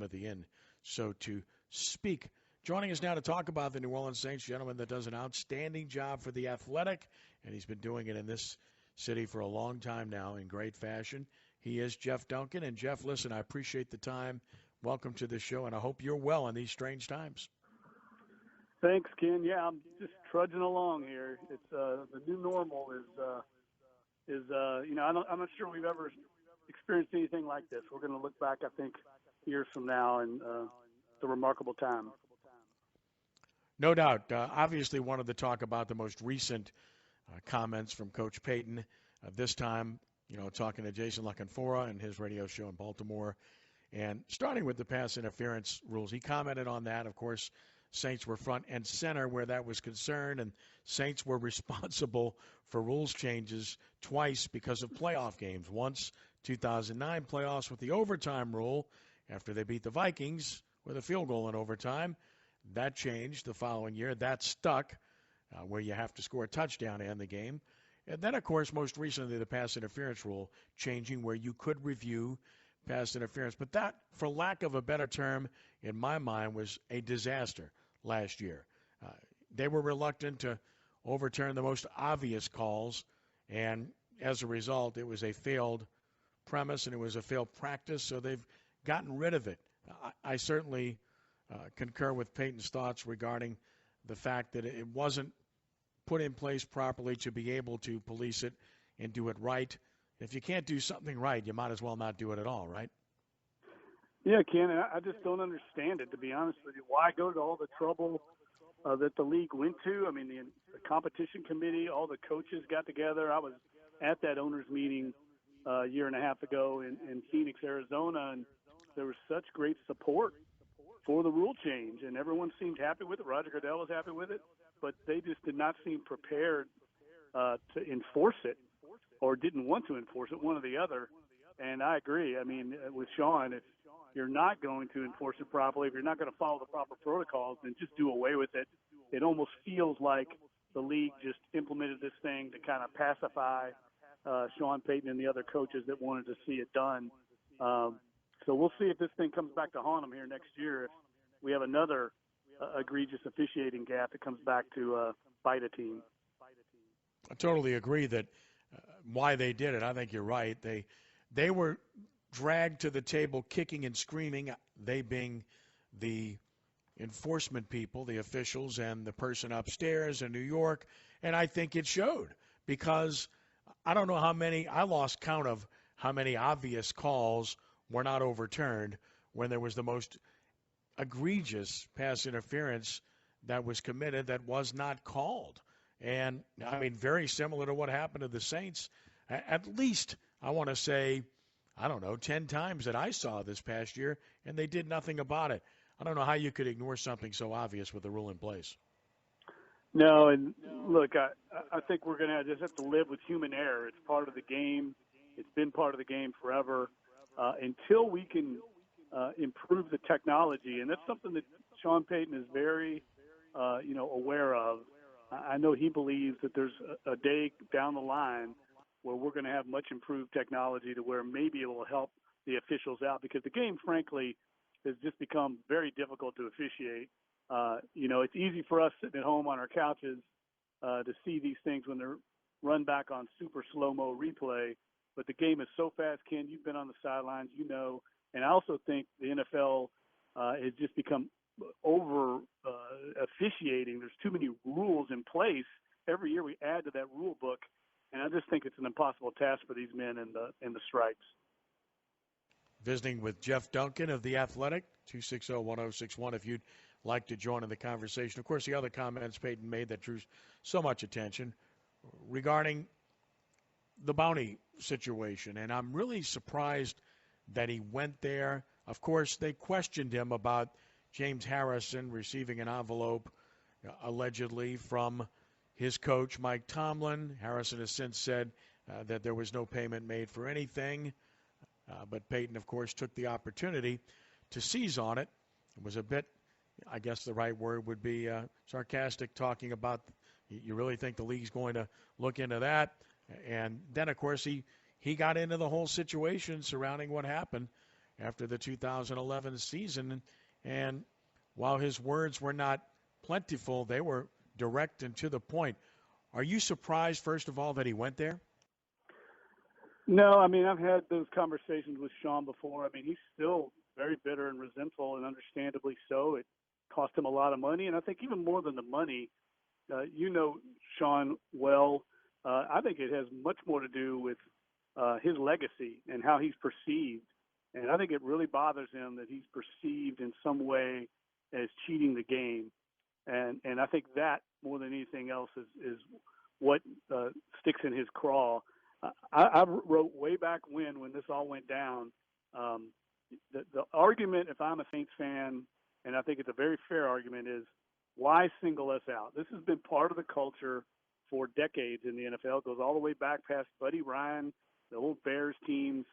welcome at the end, so to speak. Joining us now to talk about the New Orleans Saints, gentleman that does an outstanding job for The Athletic, and he's been doing it in this city for a long time now in great fashion. He is Jeff Duncan. And, Jeff, listen, I appreciate the time. Welcome to the show, and I hope you're well in these strange times. Thanks, Ken. Yeah, I'm just trudging along here. It's the new normal is I'm not sure we've ever experienced anything like this. We're going to look back, I think, years from now, and it's a remarkable time. No doubt. Obviously wanted to talk about the most recent comments from Coach Payton. This time, talking to Jason LaCanfora and his radio show in Baltimore. And starting with the pass interference rules, he commented on that. Of course, Saints were front and center where that was concerned, and Saints were responsible for rules changes twice because of playoff games. Once, 2009 playoffs with the overtime rule after they beat the Vikings with a field goal in overtime. That changed the following year. That stuck where you have to score a touchdown to end the game. And then, of course, most recently the pass interference rule changing where you could review pass interference. But that, for lack of a better term, in my mind, was a disaster last year. They were reluctant to overturn the most obvious calls, and as a result, it was a failed premise and it was a failed practice, so they've gotten rid of it. I certainly concur with Payton's thoughts regarding the fact that it wasn't put in place properly to be able to police it and do it right. If you can't do something right, you might as well not do it at all, right? Yeah, Ken, I just don't understand it, to be honest with you. Why go to all the trouble that the league went to? I mean, the competition committee, all the coaches got together. I was at that owners meeting a year and a half ago in Phoenix, Arizona, and there was such great support for the rule change, and everyone seemed happy with it. Roger Goodell was happy with it, but they just did not seem prepared to enforce it, or didn't want to enforce it, one or the other. And I agree. I mean, with Sean, if you're not going to enforce it properly, if you're not going to follow the proper protocols, then just do away with it. It almost feels like the league just implemented this thing to kind of pacify Sean Payton and the other coaches that wanted to see it done. So we'll see if this thing comes back to haunt them here next year, if we have another egregious officiating gap that comes back to bite a team. I totally agree that why they did it. I think you're right. They were dragged to the table kicking and screaming, they being the enforcement people, the officials, and the person upstairs in New York. And I think it showed, because I don't know how many, I lost count of how many obvious calls were not overturned when there was the most egregious pass interference that was committed that was not called. And, I mean, very similar to what happened to the Saints. At least, I want to say, 10 times that I saw this past year, and they did nothing about it. I don't know how you could ignore something so obvious with the rule in place. No, and look, I think we're going to just have to live with human error. It's part of the game. It's been part of the game forever. Until we can improve the technology, and that's something that Sean Payton is very, aware of. I know he believes that there's a day down the line where we're going to have much improved technology to where maybe it will help the officials out, because the game, frankly, has just become very difficult to officiate. It's easy for us sitting at home on our couches to see these things when they're run back on super slow-mo replay, but the game is so fast. Ken, you've been on the sidelines, and I also think the NFL has just become over officiating. There's too many rules in place. Every year we add to that rule book, and I just think it's an impossible task for these men in the stripes. Visiting with Jeff Duncan of The Athletic, 260-1061, if you'd like to join in the conversation. Of course, the other comments Payton made that drew so much attention regarding the bounty situation, and I'm really surprised that he went there. Of course, they questioned him about James Harrison receiving an envelope allegedly from his coach, Mike Tomlin. Harrison has since said that there was no payment made for anything. But Payton, of course, took the opportunity to seize on it. It was a bit, I guess the right word would be sarcastic, talking about, you really think the league's going to look into that? And then, of course, he got into the whole situation surrounding what happened. after the 2011 season. And while his words were not plentiful, they were direct and to the point. Are you surprised, first of all, that he went there? No, I mean, I've had those conversations with Sean before. I mean, he's still very bitter and resentful, and understandably so. It cost him a lot of money, and I think even more than the money, you know Sean well. I think it has much more to do with his legacy and how he's perceived. And I think it really bothers him that he's perceived in some way as cheating the game. And I think that more than anything else is what sticks in his craw. I wrote way back when this all went down, the argument, if I'm a Saints fan, and I think it's a very fair argument, is why single us out? This has been part of the culture for decades in the NFL. It goes all the way back past Buddy Ryan, the old Bears teams.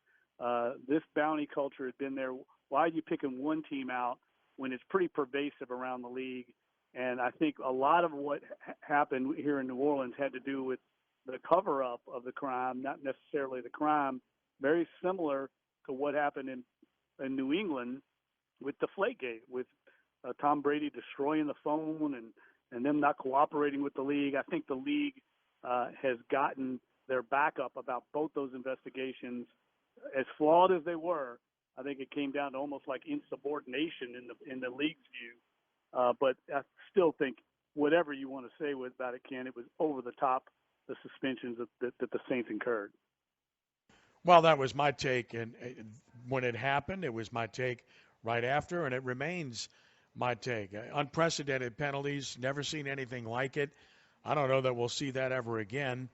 This bounty culture has been there. Why are you picking one team out when it's pretty pervasive around the league? And I think a lot of what happened here in New Orleans had to do with the cover-up of the crime, not necessarily the crime, very similar to what happened in New England with Deflategate, with Tom Brady destroying the phone and them not cooperating with the league. I think the league has gotten their backup about both those investigations. As flawed as they were, I think it came down to almost like insubordination in the league's view. But I still think whatever you want to say about it, Ken, it was over the top, the suspensions that the Saints incurred. Well, that was my take, and when it happened, it was my take right after, and it remains my take. Unprecedented penalties, never seen anything like it. I don't know that we'll see that ever again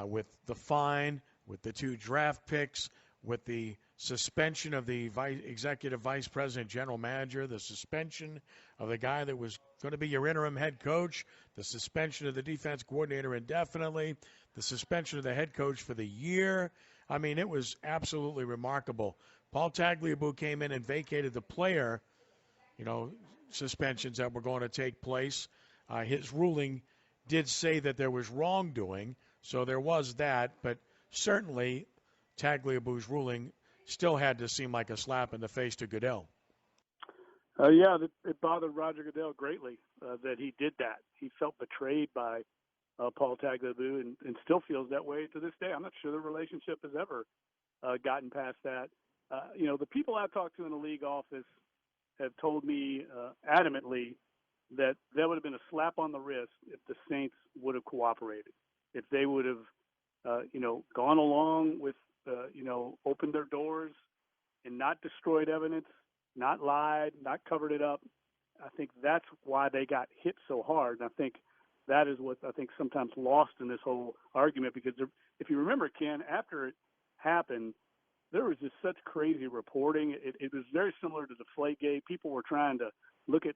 with the fine, with the 2 draft picks, with the suspension of the executive vice president, general manager, the suspension of the guy that was going to be your interim head coach, the suspension of the defense coordinator indefinitely, the suspension of the head coach for the year. I mean, it was absolutely remarkable. Paul Tagliabue came in and vacated the player, suspensions that were going to take place. His ruling did say that there was wrongdoing, so there was that, but certainly Tagliabue's ruling still had to seem like a slap in the face to Goodell. Yeah, it bothered Roger Goodell greatly that he did that. He felt betrayed by Paul Tagliabue and still feels that way to this day. I'm not sure the relationship has ever gotten past that. The people I've talked to in the league office have told me adamantly that would have been a slap on the wrist if the Saints would have cooperated, if they would have, gone along with, opened their doors and not destroyed evidence, not lied, not covered it up. I think that's why they got hit so hard. And I think that is what I think sometimes lost in this whole argument, because if you remember, Ken, after it happened, there was just such crazy reporting. It was very similar to the Deflategate. People were trying to look at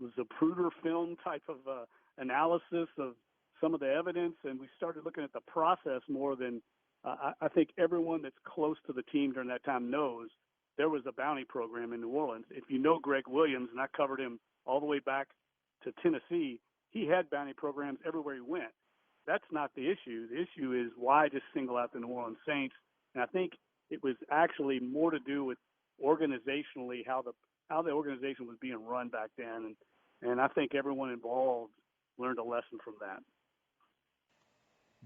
Zapruder film type of analysis of some of the evidence, and we started looking at the process more than I think everyone that's close to the team during that time knows there was a bounty program in New Orleans. If you know Greg Williams, and I covered him all the way back to Tennessee, he had bounty programs everywhere he went. That's not the issue. The issue is why just single out the New Orleans Saints. And I think it was actually more to do with organizationally how the organization was being run back then. And I think everyone involved learned a lesson from that.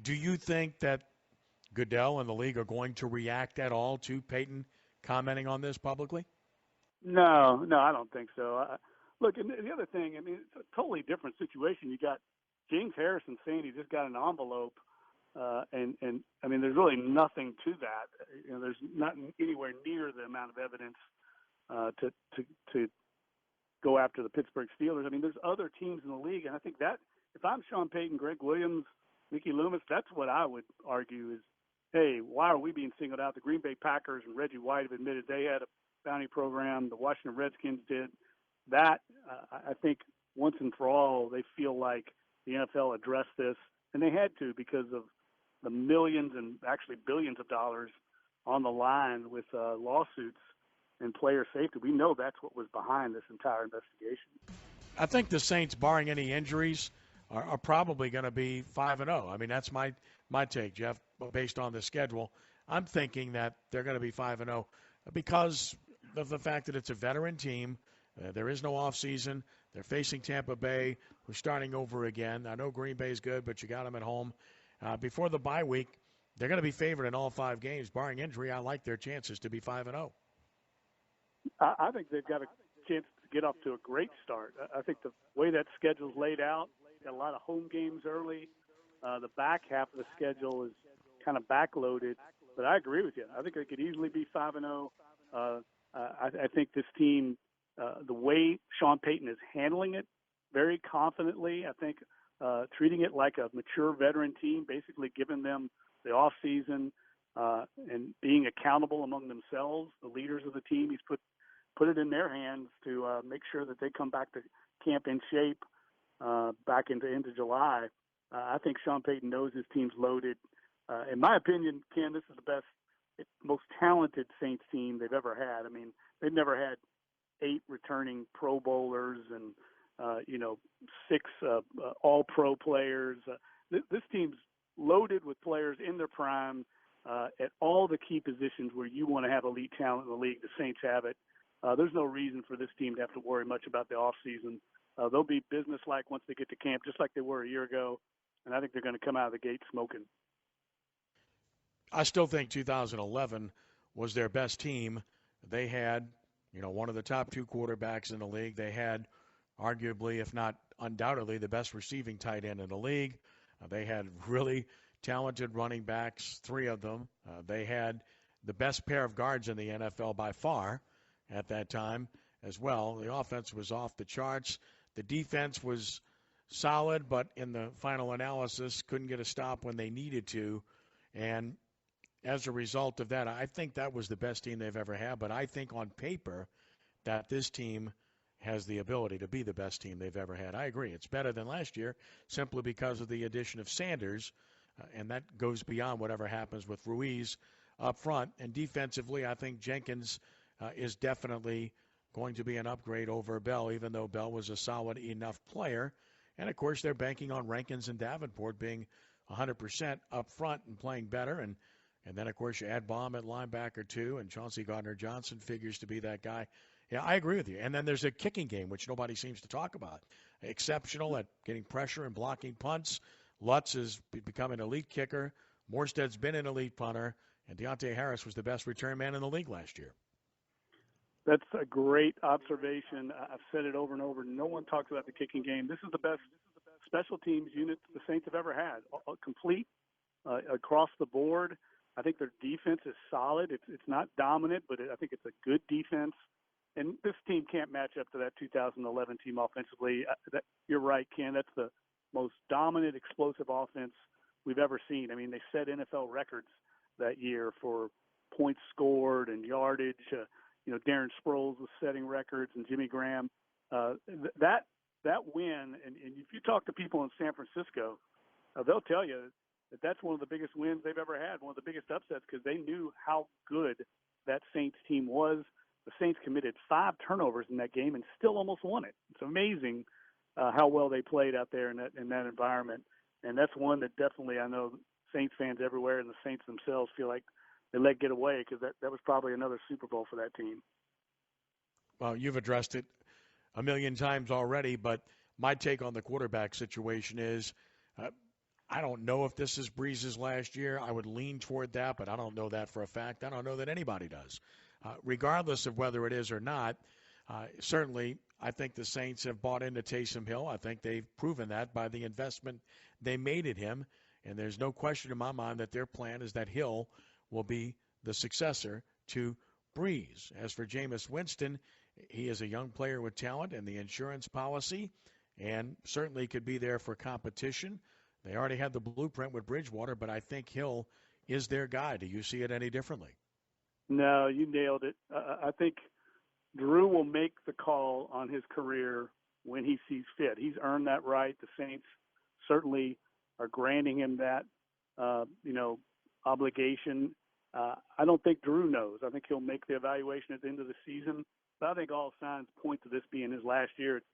Do you think that Goodell and the league are going to react at all to Peyton commenting on this publicly? No, I don't think so. Look, and the other thing, I mean, it's a totally different situation. You got James Harrison saying he just got an envelope, and I mean, there's really nothing to that. There's not anywhere near the amount of evidence to go after the Pittsburgh Steelers. I mean, there's other teams in the league, and I think that if I'm Sean Payton, Greg Williams, Mickey Loomis, that's what I would argue is, hey, why are we being singled out? The Green Bay Packers and Reggie White have admitted they had a bounty program. The Washington Redskins did. That, I think, once and for all, they feel like the NFL addressed this, and they had to because of the millions and actually billions of dollars on the line with lawsuits and player safety. We know that's what was behind this entire investigation. I think the Saints, barring any injuries, are probably going to be 5-0. I mean, that's my take, Jeff, based on the schedule. I'm thinking that they're going to be 5-0 because the fact that it's a veteran team. There is no offseason. They're facing Tampa Bay, who's starting over again. I know Green Bay's good, but you got them at home. Before the bye week, they're going to be favored in all 5 games. Barring injury, I like their chances to be 5-0. I think they've got a chance to get off to a great start. I think the way that schedule's laid out, got a lot of home games early. The back half of the schedule is kind of backloaded. But I agree with you. I think they could easily be 5-0. I think this team, the way Sean Payton is handling it, very confidently. I think treating it like a mature veteran team, basically giving them the off season and being accountable among themselves, the leaders of the team. He's put it in their hands to make sure that they come back to camp in shape back into July. I think Sean Payton knows his team's loaded. In my opinion, Ken, this is the best, most talented Saints team they've ever had. I mean, they've never had 8 returning Pro Bowlers and 6 All-Pro players. This team's loaded with players in their prime at all the key positions where you want to have elite talent in the league. The Saints have it. There's no reason for this team to have to worry much about the offseason. They'll be businesslike once they get to camp, just like they were a year ago, and I think they're going to come out of the gate smoking. I still think 2011 was their best team. They had, one of the top 2 quarterbacks in the league. They had arguably, if not undoubtedly, the best receiving tight end in the league. They had really talented running backs, 3 of them. They had the best pair of guards in the NFL by far at that time as well. The offense was off the charts. The defense was solid, but in the final analysis, couldn't get a stop when they needed to. And as a result of that, I think that was the best team they've ever had. But I think on paper that this team has the ability to be the best team they've ever had. I agree. It's better than last year simply because of the addition of Sanders, and that goes beyond whatever happens with Ruiz up front. And defensively, I think Jenkins is definitely going to be an upgrade over Bell, even though Bell was a solid enough player. And, of course, they're banking on Rankins and Davenport being 100% up front and playing better. And then, of course, you add Baum at linebacker, too, and Chauncey Gardner-Johnson figures to be that guy. Yeah, I agree with you. And then there's a kicking game, which nobody seems to talk about. Exceptional at getting pressure and blocking punts. Lutz has become an elite kicker. Morstead's been an elite punter. And Deontay Harris was the best return man in the league last year. That's a great observation. I've said it over and over. No one talks about the kicking game. This is the best special teams unit the Saints have ever had. Complete across the board. I think their defense is solid. It's not dominant, but I think it's a good defense. And this team can't match up to that 2011 team offensively. You're right, Ken. That's the most dominant, explosive offense we've ever seen. I mean, they set NFL records that year for points scored and yardage. Darren Sproles was setting records, and Jimmy Graham. That win, and if you talk to people in San Francisco, they'll tell you that that's one of the biggest wins they've ever had, one of the biggest upsets, because they knew how good that Saints team was. The Saints committed 5 turnovers in that game and still almost won it. It's amazing how well they played out there in that environment, and that's one that definitely I know Saints fans everywhere and the Saints themselves feel like they let get away, because that was probably another Super Bowl for that team. Well, you've addressed it a million times already, but my take on the quarterback situation is I don't know if this is Breeze's last year. I would lean toward that, but I don't know that for a fact. I don't know that anybody does. Regardless of whether it is or not, certainly I think the Saints have bought into Taysom Hill. I think they've proven that by the investment they made in him, and there's no question in my mind that their plan is that Hill will be the successor to Breeze. As for Jameis Winston, he is a young player with talent and the insurance policy, and certainly could be there for competition. They already had the blueprint with Bridgewater, but I think Hill is their guy. Do you see it any differently? No, you nailed it. I think Drew will make the call on his career when he sees fit. He's earned that right. The Saints certainly are granting him that, obligation. I don't think Drew knows. I think he'll make the evaluation at the end of the season. But I think all signs point to this being his last year. It's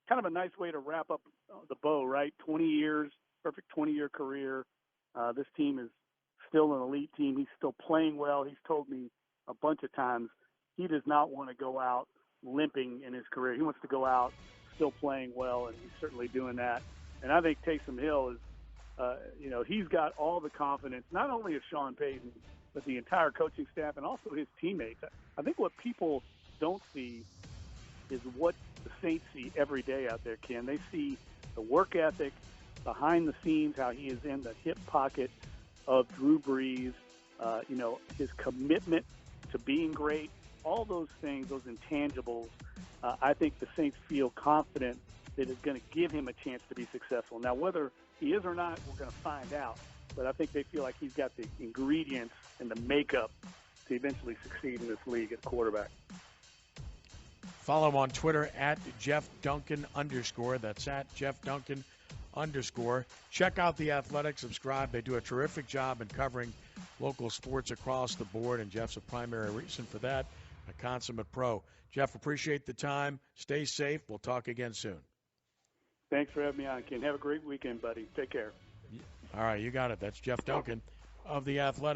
kind of a nice way to wrap up the bow, right? 20 years, perfect 20-year career. This team is still an elite team. He's still playing well. He's told me a bunch of times he does not want to go out limping in his career. He wants to go out still playing well, and he's certainly doing that. And I think Taysom Hill is, he's got all the confidence, not only of Sean Payton, but the entire coaching staff and also his teammates. I think what people don't see is what the Saints see every day out there, Ken. They see the work ethic behind the scenes, how he is in the hip pocket of Drew Brees, his commitment to being great, all those things, those intangibles. I think the Saints feel confident that it's going to give him a chance to be successful. Now, whether he is or not, we're going to find out. But I think they feel like he's got the ingredients and the makeup to eventually succeed in this league at quarterback. Follow him on Twitter at Jeff Duncan _. That's at Jeff Duncan _. Check out The Athletic. Subscribe. They do a terrific job in covering local sports across the board, and Jeff's a primary reason for that, a consummate pro. Jeff, appreciate the time. Stay safe. We'll talk again soon. Thanks for having me on, Ken. Have a great weekend, buddy. Take care. All right, you got it. That's Jeff Duncan of The Athletic.